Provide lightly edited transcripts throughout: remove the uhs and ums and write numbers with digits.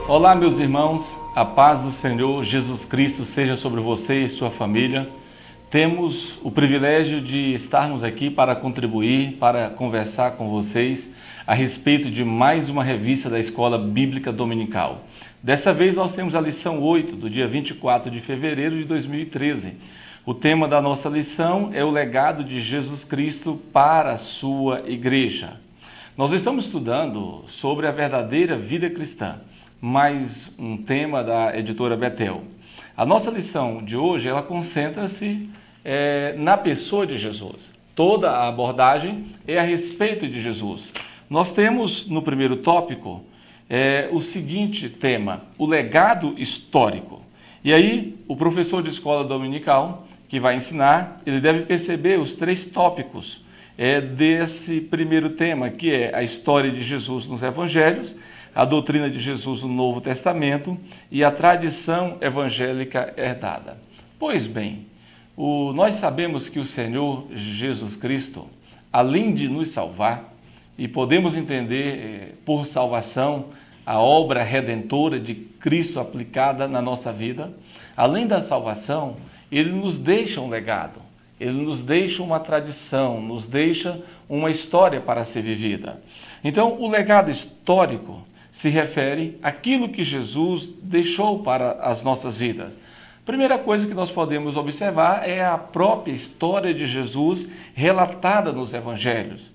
Olá, meus irmãos, a paz do Senhor Jesus Cristo seja sobre você e sua família. Temos o privilégio de estarmos aqui para contribuir, para conversar com vocês a respeito de mais uma revista da Escola Bíblica Dominical. Dessa vez nós temos a lição 8, do dia 24 de fevereiro de 2013. O tema da nossa lição é o legado de Jesus Cristo para a sua igreja. Nós estamos estudando sobre a verdadeira vida cristã, mais um tema da editora Betel. A nossa lição de hoje, ela concentra-se na pessoa de Jesus. Toda a abordagem é a respeito de Jesus. Nós temos no primeiro tópico o seguinte tema, o legado histórico. E aí, o professor de escola dominical, que vai ensinar, ele deve perceber os três tópicos desse primeiro tema, que é a história de Jesus nos evangelhos, a doutrina de Jesus no Novo Testamento e a tradição evangélica herdada. Pois bem, nós sabemos que o Senhor Jesus Cristo, além de nos salvar, e podemos entender por salvação a obra redentora de Cristo aplicada na nossa vida, além da salvação, Ele nos deixa um legado, Ele nos deixa uma tradição, nos deixa uma história para ser vivida. Então, o legado histórico se refere àquilo que Jesus deixou para as nossas vidas. Primeira coisa que nós podemos observar é a própria história de Jesus relatada nos evangelhos.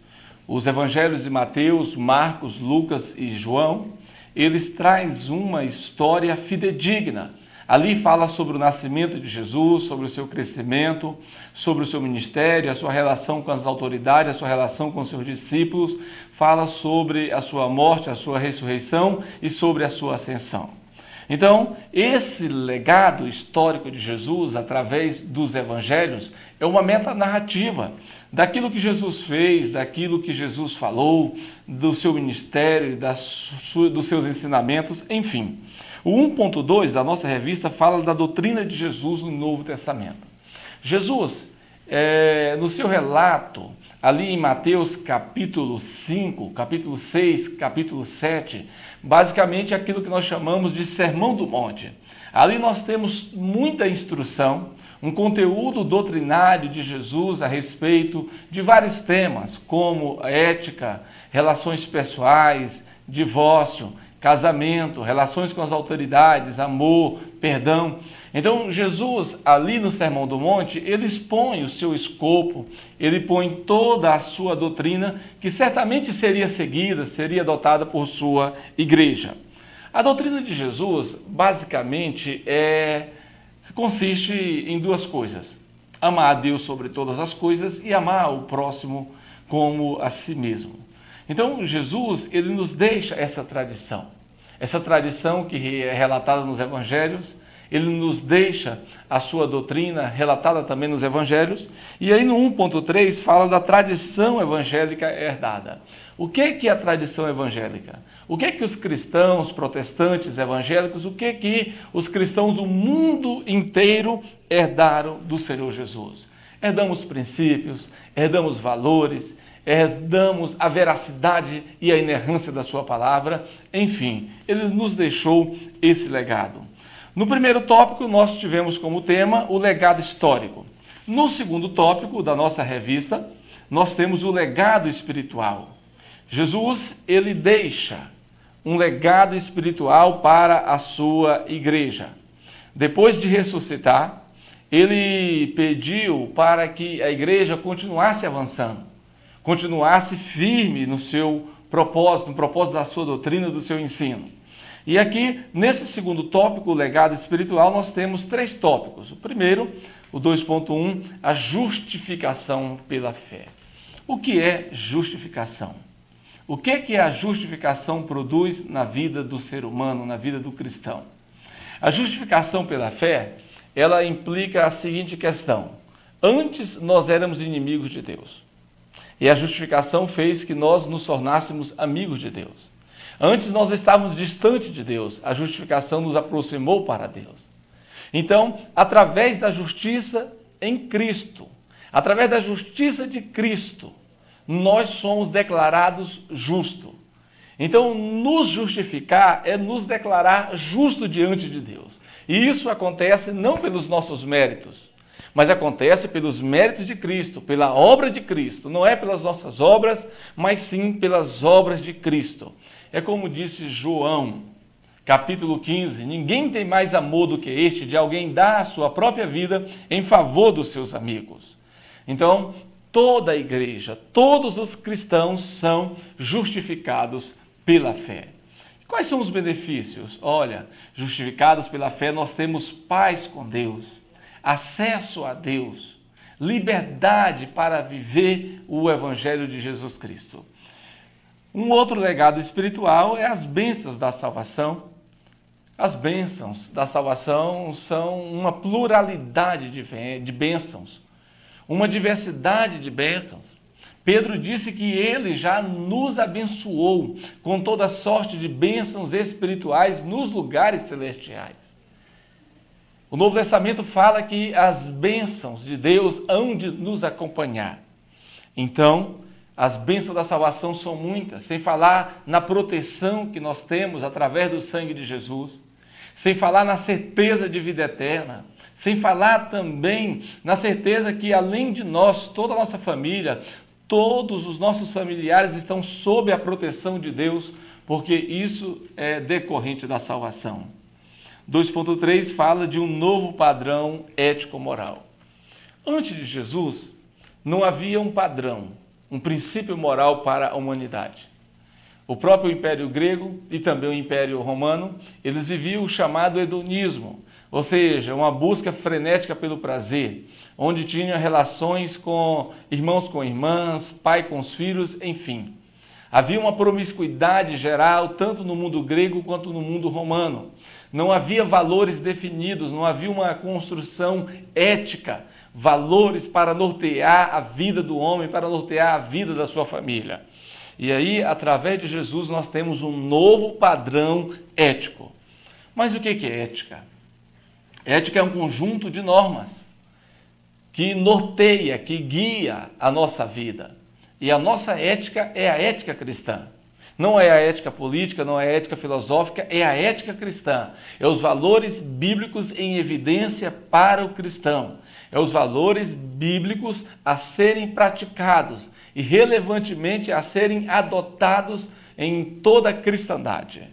Os evangelhos de Mateus, Marcos, Lucas e João, eles trazem uma história fidedigna. Ali fala sobre o nascimento de Jesus, sobre o seu crescimento, sobre o seu ministério, a sua relação com as autoridades, a sua relação com os seus discípulos, fala sobre a sua morte, a sua ressurreição e sobre a sua ascensão. Então, esse legado histórico de Jesus, através dos evangelhos, é uma metanarrativa daquilo que Jesus fez, daquilo que Jesus falou, do seu ministério, dos seus ensinamentos, enfim. O 1.2 da nossa revista fala da doutrina de Jesus no Novo Testamento. Jesus, no seu relato, ali em Mateus capítulo 5, capítulo 6, capítulo 7, basicamente é aquilo que nós chamamos de Sermão do Monte. Ali nós temos muita instrução, um conteúdo doutrinário de Jesus a respeito de vários temas, como ética, relações pessoais, divórcio, casamento, relações com as autoridades, amor, perdão. Então, Jesus, ali no Sermão do Monte, ele expõe o seu escopo, ele põe toda a sua doutrina, que certamente seria seguida, seria adotada por sua igreja. A doutrina de Jesus, basicamente, consiste em duas coisas: amar a Deus sobre todas as coisas e amar o próximo como a si mesmo. Então, Jesus, ele nos deixa essa tradição que é relatada nos evangelhos, ele nos deixa a sua doutrina relatada também nos evangelhos, e aí no 1.3 fala da tradição evangélica herdada. O que é a tradição evangélica? O que os cristãos protestantes evangélicos, o que os cristãos do mundo inteiro herdaram do Senhor Jesus? Herdamos princípios, herdamos valores, herdamos a veracidade e a inerrância da sua palavra, enfim, ele nos deixou esse legado. No primeiro tópico, nós tivemos como tema o legado histórico. No segundo tópico da nossa revista, nós temos o legado espiritual. Jesus, ele deixa um legado espiritual para a sua igreja. Depois de ressuscitar, ele pediu para que a igreja continuasse avançando, continuasse firme no seu propósito, no propósito da sua doutrina, do seu ensino. E aqui, nesse segundo tópico, o legado espiritual, nós temos três tópicos. O primeiro, o 2.1, a justificação pela fé. O que é justificação? O que a justificação produz na vida do ser humano, na vida do cristão? A justificação pela fé, ela implica a seguinte questão: antes nós éramos inimigos de Deus. E a justificação fez que nós nos tornássemos amigos de Deus. Antes nós estávamos distantes de Deus, a justificação nos aproximou para Deus. Então, através da justiça em Cristo, através da justiça de Cristo, nós somos declarados justos. Então, nos justificar é nos declarar justo diante de Deus. E isso acontece não pelos nossos méritos, mas acontece pelos méritos de Cristo, pela obra de Cristo. Não é pelas nossas obras, mas sim pelas obras de Cristo. É como disse João, capítulo 15, ninguém tem mais amor do que este, de alguém dar a sua própria vida em favor dos seus amigos. Então, toda a igreja, todos os cristãos são justificados pela fé. Quais são os benefícios? Olha, justificados pela fé, nós temos paz com Deus, acesso a Deus, liberdade para viver o Evangelho de Jesus Cristo. Um outro legado espiritual é as bênçãos da salvação. As bênçãos da salvação são uma pluralidade de bênçãos, uma diversidade de bênçãos. Pedro disse que ele já nos abençoou com toda sorte de bênçãos espirituais nos lugares celestiais. O Novo Testamento fala que as bênçãos de Deus hão de nos acompanhar. Então, as bênçãos da salvação são muitas, sem falar na proteção que nós temos através do sangue de Jesus, sem falar na certeza de vida eterna, sem falar também na certeza que, além de nós, toda a nossa família, todos os nossos familiares estão sob a proteção de Deus, porque isso é decorrente da salvação. 2.3 fala de um novo padrão ético-moral. Antes de Jesus, não havia um padrão, um princípio moral para a humanidade. O próprio Império Grego e também o Império Romano, eles viviam o chamado hedonismo, ou seja, uma busca frenética pelo prazer, onde tinham relações com irmãs, pai com os filhos, enfim. Havia uma promiscuidade geral, tanto no mundo grego quanto no mundo romano. Não havia valores definidos, não havia uma construção ética, valores para nortear a vida do homem, para nortear a vida da sua família. E aí, através de Jesus, nós temos um novo padrão ético. Mas o que é ética? Ética é um conjunto de normas que norteia, que guia a nossa vida. E a nossa ética é a ética cristã. Não é a ética política, não é a ética filosófica, é a ética cristã. É os valores bíblicos em evidência para o cristão. É os valores bíblicos a serem praticados e relevantemente a serem adotados em toda a cristandade.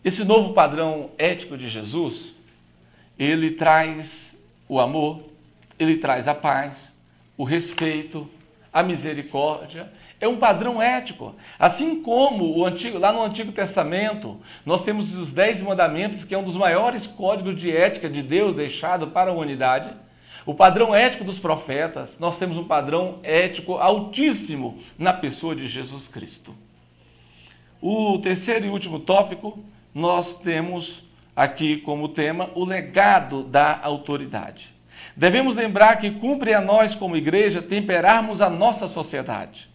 Esse novo padrão ético de Jesus, ele traz o amor, ele traz a paz, o respeito, a misericórdia. É um padrão ético. Assim como lá no Antigo Testamento, nós temos os 10 mandamentos, que é um dos maiores códigos de ética de Deus deixado para a humanidade. O padrão ético dos profetas, nós temos um padrão ético altíssimo na pessoa de Jesus Cristo. O terceiro e último tópico, nós temos aqui como tema o legado da autoridade. Devemos lembrar que cumpre a nós, como igreja, temperarmos a nossa sociedade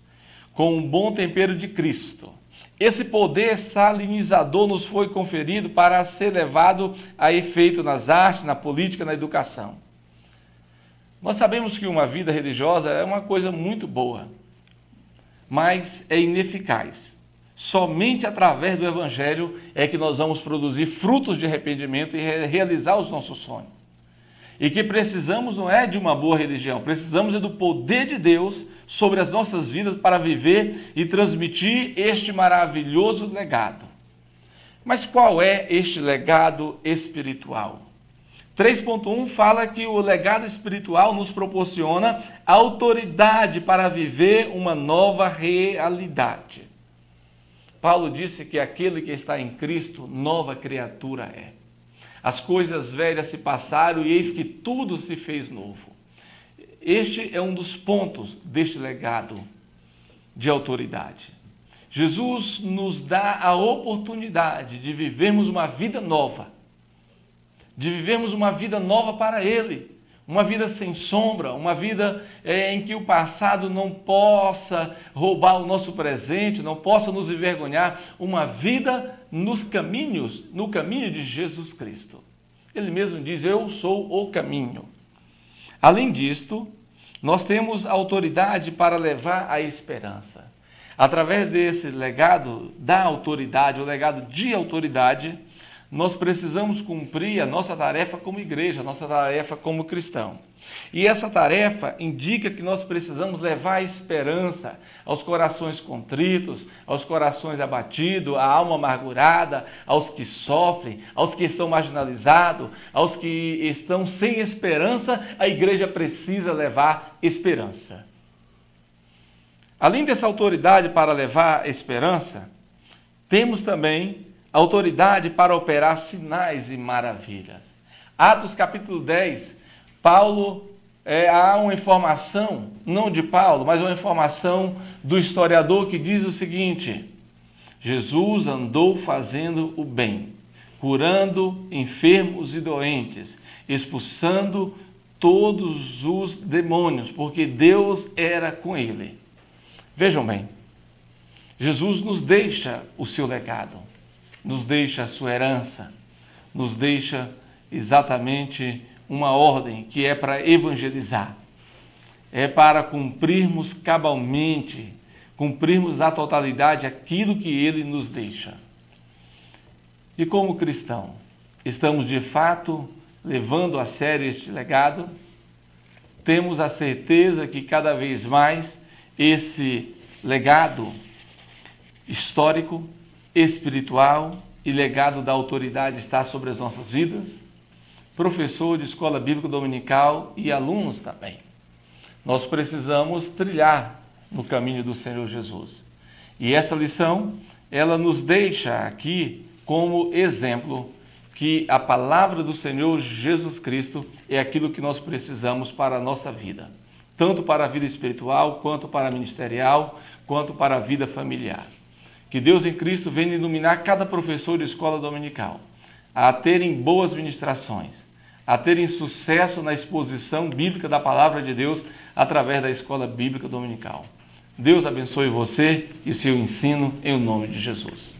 com um bom tempero de Cristo. Esse poder salinizador nos foi conferido para ser levado a efeito nas artes, na política, na educação. Nós sabemos que uma vida religiosa é uma coisa muito boa, mas é ineficaz. Somente através do Evangelho é que nós vamos produzir frutos de arrependimento e realizar os nossos sonhos. E que precisamos não é de uma boa religião, precisamos é do poder de Deus sobre as nossas vidas para viver e transmitir este maravilhoso legado. Mas qual é este legado espiritual? 3.1 fala que o legado espiritual nos proporciona autoridade para viver uma nova realidade. Paulo disse que aquele que está em Cristo, nova criatura é. As coisas velhas se passaram e eis que tudo se fez novo. Este é um dos pontos deste legado de autoridade. Jesus nos dá a oportunidade de vivermos uma vida nova, para Ele, uma vida sem sombra, uma vida em que o passado não possa roubar o nosso presente, não possa nos envergonhar, uma vida no caminho de Jesus Cristo. Ele mesmo diz, eu sou o caminho. Além disto, nós temos autoridade para levar a esperança. Através desse legado da autoridade, o legado de autoridade, nós precisamos cumprir a nossa tarefa como igreja, a nossa tarefa como cristão. E essa tarefa indica que nós precisamos levar a esperança aos corações contritos, aos corações abatidos, à alma amargurada, aos que sofrem, aos que estão marginalizados, aos que estão sem esperança. A igreja precisa levar esperança. Além dessa autoridade para levar esperança, temos também autoridade para operar sinais e maravilhas. Atos capítulo 10, Paulo, há uma informação, não de Paulo, mas uma informação do historiador que diz o seguinte: Jesus andou fazendo o bem, curando enfermos e doentes, expulsando todos os demônios, porque Deus era com ele. Vejam bem, Jesus nos deixa o seu legado, nos deixa a sua herança, nos deixa exatamente uma ordem que é para evangelizar, é para cumprirmos cabalmente, cumprirmos na totalidade aquilo que ele nos deixa. E como cristão, estamos de fato levando a sério este legado? Temos a certeza que cada vez mais esse legado histórico, espiritual e legado da autoridade está sobre as nossas vidas? Professor de escola bíblica dominical e alunos também. Nós precisamos trilhar no caminho do Senhor Jesus. E essa lição, ela nos deixa aqui como exemplo que a palavra do Senhor Jesus Cristo é aquilo que nós precisamos para a nossa vida, tanto para a vida espiritual, quanto para a ministerial, quanto para a vida familiar. Que Deus em Cristo venha iluminar cada professor de escola dominical a terem boas ministrações, a terem sucesso na exposição bíblica da palavra de Deus através da escola bíblica dominical. Deus abençoe você e seu ensino em nome de Jesus.